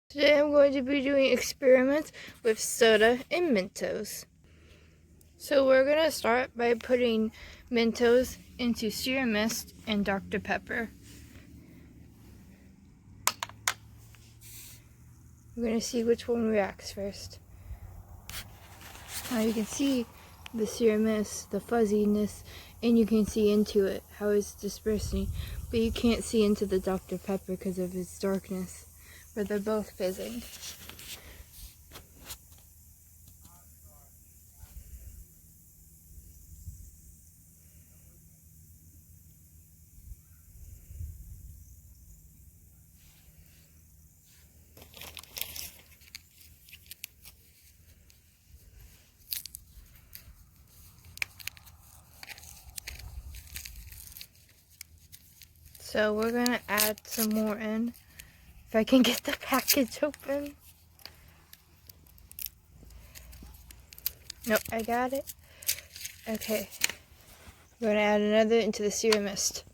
Today I'm going to be doing experiments with soda and Mentos. So we're going to start by putting Mentos into Serum Mist and Dr. Pepper. We're going to see which one reacts first. Now you can see the Serum Mist, the fuzziness, and you can see into it, how it's dispersing. But you can't see into the Dr. Pepper because of its darkness, but they're both fizzing. So we're going to add some more in. If I can get the package open. Nope, I got it. Okay. We're going to add another into the Serum Mist.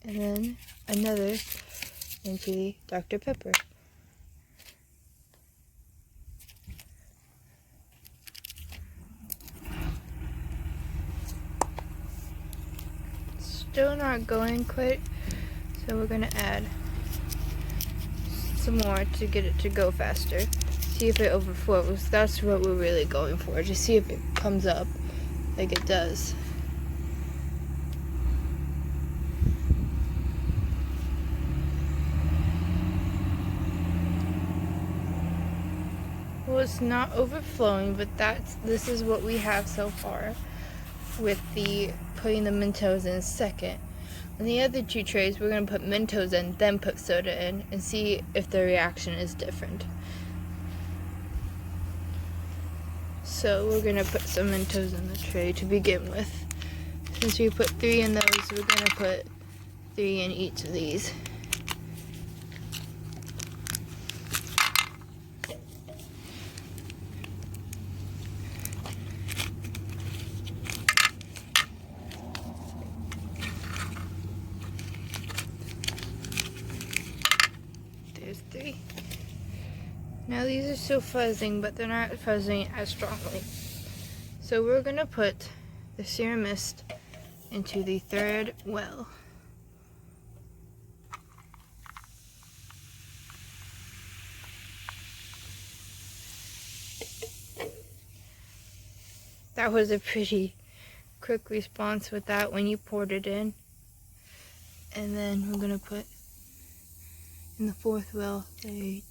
And then another into the Dr. Pepper. Still not going quite, so we're going to add some more to get it to go faster. See if it overflows. That's what we're really going for, to see if it comes up like it does. Well, it's not overflowing, but this is what we have so far with the putting the Mentos in second. On the other two trays, we're going to put Mentos in, then put soda in, and see if the reaction is different. So we're going to put some Mentos in the tray to begin with. Since we put 3 in those, we're going to put 3 in each of these. There's 3. Now these are still fuzzing, but they're not fuzzing as strongly. So we're going to put the Serum Mist into the third well. That was a pretty quick response with that when you poured it in. And then we're going to put in the fourth well the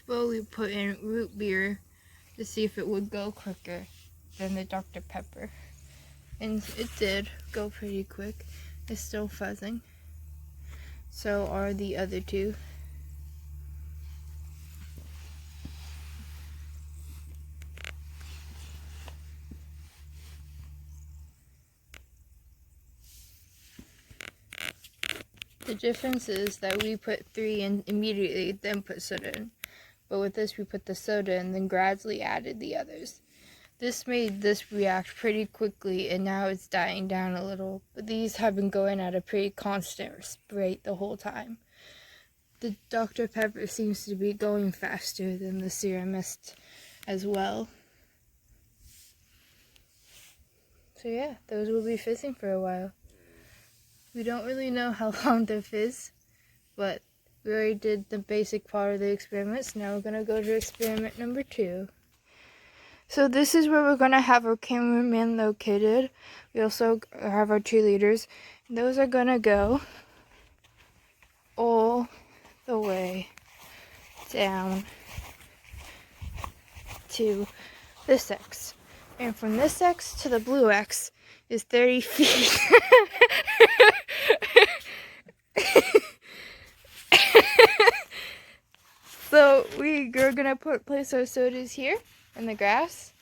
well we put in root beer to see if it would go quicker than the Dr. Pepper. And it did go pretty quick. It's still fuzzing. So are the other two. The difference is that we put 3 in immediately, then put soda in. But with this, we put the soda in, then gradually added the others. This made this react pretty quickly, and now it's dying down a little. But these have been going at a pretty constant rate the whole time. The Dr. Pepper seems to be going faster than the Serum Mist as well. So yeah, those will be fizzing for a while. We don't really know how long they'll fizz, but we already did the basic part of the experiments. Now we're going to go to experiment number 2. So this is where we're going to have our cameraman located. We also have our cheerleaders. And those are going to go all the way down to this X. And from this X to the blue X is 30 feet. So we're going to place our sodas here in the grass.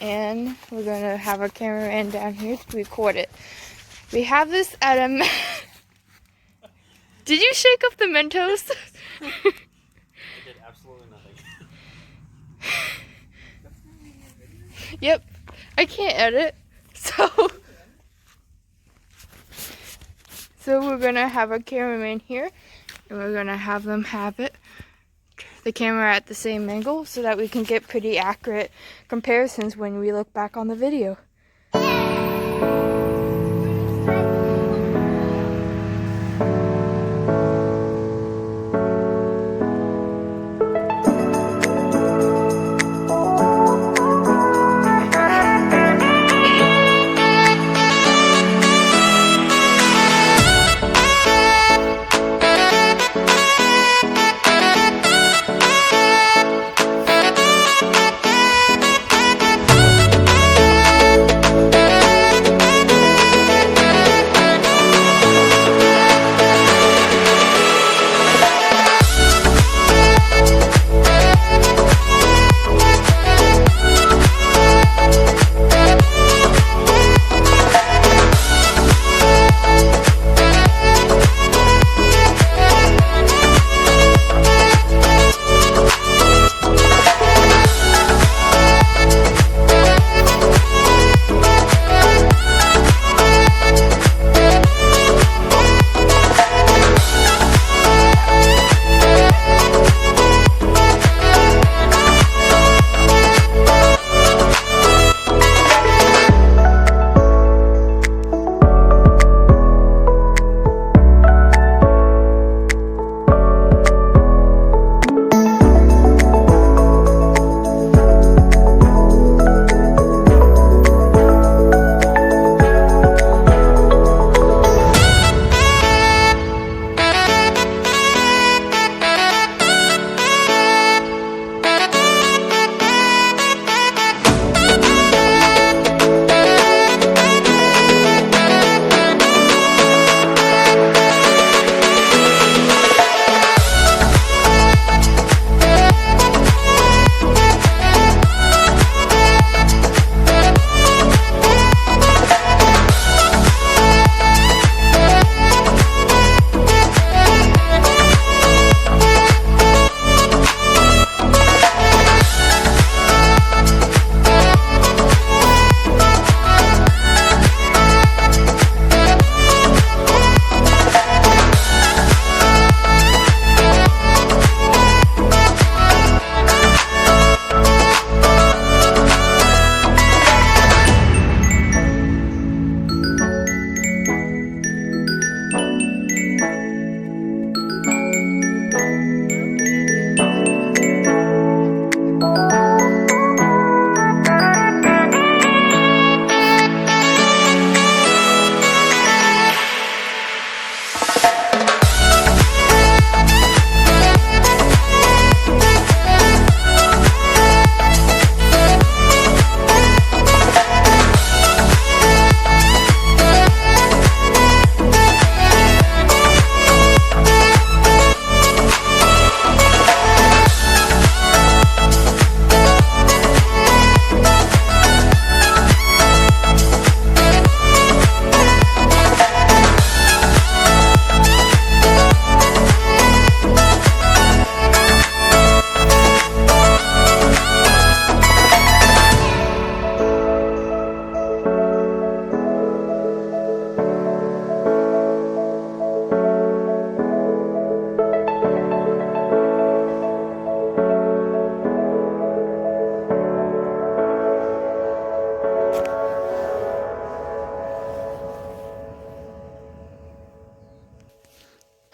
And we're going to have our cameraman down here to record it. We have this at a Did you shake up the Mentos? I did absolutely nothing. Yep. I can't edit. So we're gonna have a cameraman here, and we're gonna have them have the camera at the same angle so that we can get pretty accurate comparisons when we look back on the video.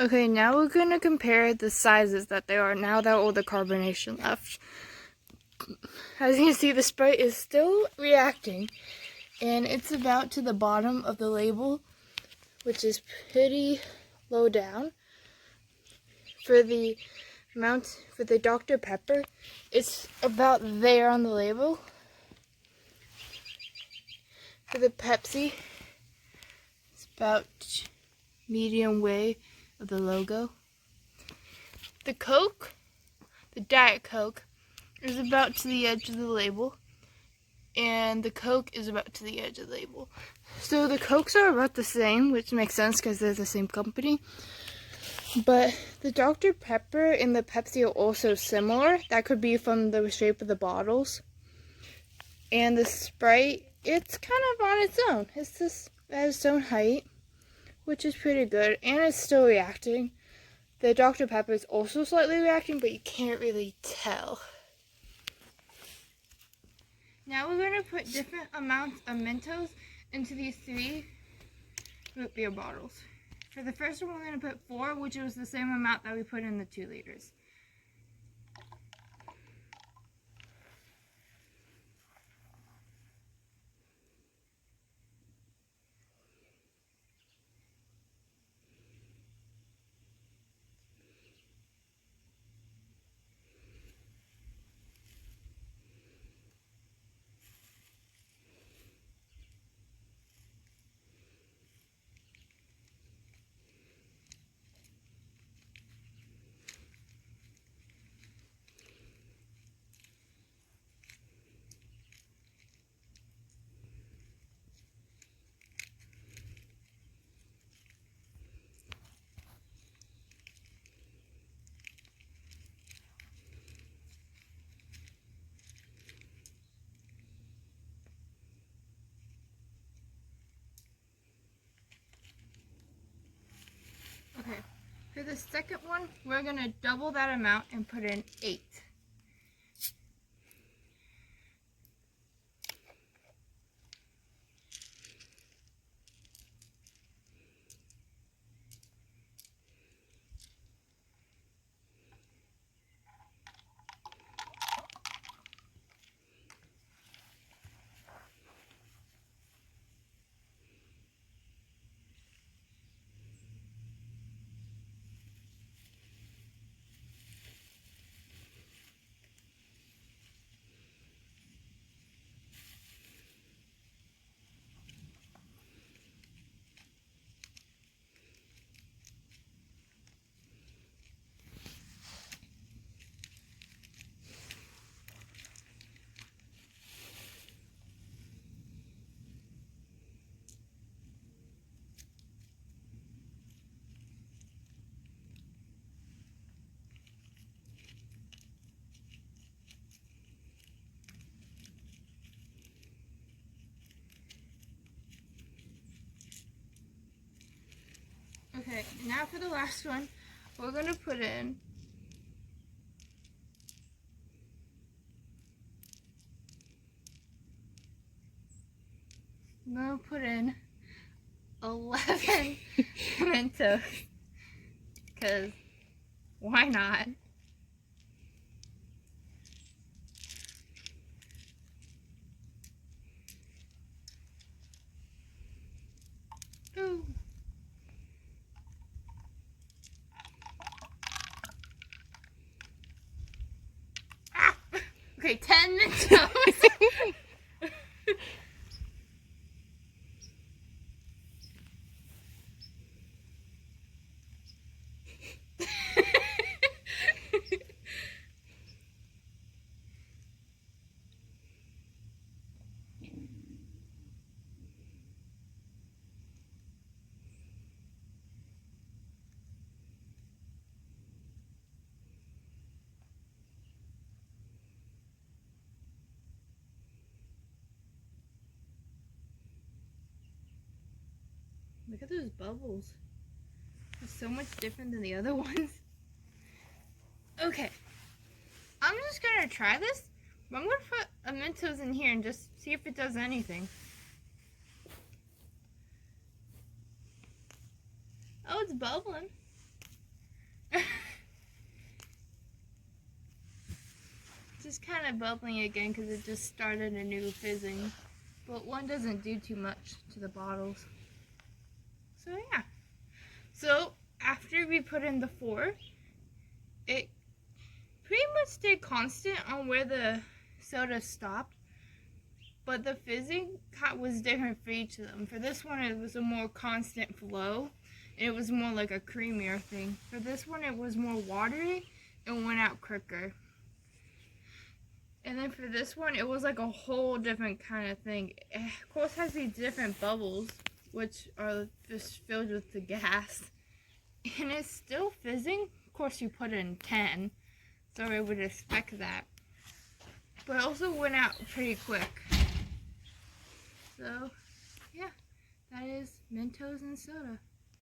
Okay, now we're going to compare the sizes that they are now that all the carbonation left. As you can see, the Sprite is still reacting, and it's about to the bottom of the label, which is pretty low down. For the Dr. Pepper, it's about there on the label. For the Pepsi, it's about medium way of the logo. The Coke, the Diet Coke, is about to the edge of the label, and the Coke is about to the edge of the label. So the Cokes are about the same, which makes sense because they're the same company. But the Dr. Pepper and the Pepsi are also similar. That could be from the shape of the bottles. And the Sprite, it's kind of on its own. It's just at its own height, which is pretty good. And it's still reacting. The Dr. Pepper is also slightly reacting, but you can't really tell. Now we're going to put different amounts of Mentos into these 3 root beer bottles. For the first one, we're going to put 4, which was the same amount that we put in the 2 liters. Okay, for the second one, we're going to double that amount and put in 8. Okay, now for the last one, we're going to put in I'm going to put in 11 Mentos, because why not? Ooh. Ah! Okay, 10 Mentos. Look at those bubbles. It's so much different than the other ones. Okay, I'm just gonna try this. But I'm gonna put a Mentos in here and just see if it does anything. Oh, it's bubbling. Just kind of bubbling again because it just started a new fizzing. But one doesn't do too much to the bottles. So yeah. So after we put in the 4, it pretty much stayed constant on where the soda stopped. But the fizzing was different for each of them. For this one, it was a more constant flow. And it was more like a creamier thing. For this one, it was more watery and went out quicker. And then for this one, it was like a whole different kind of thing. It, of course, has these different bubbles, which are just filled with the gas. And it's still fizzing. Of course, you put in 10, so I would expect that. But it also went out pretty quick. So, yeah, that is Mentos and soda.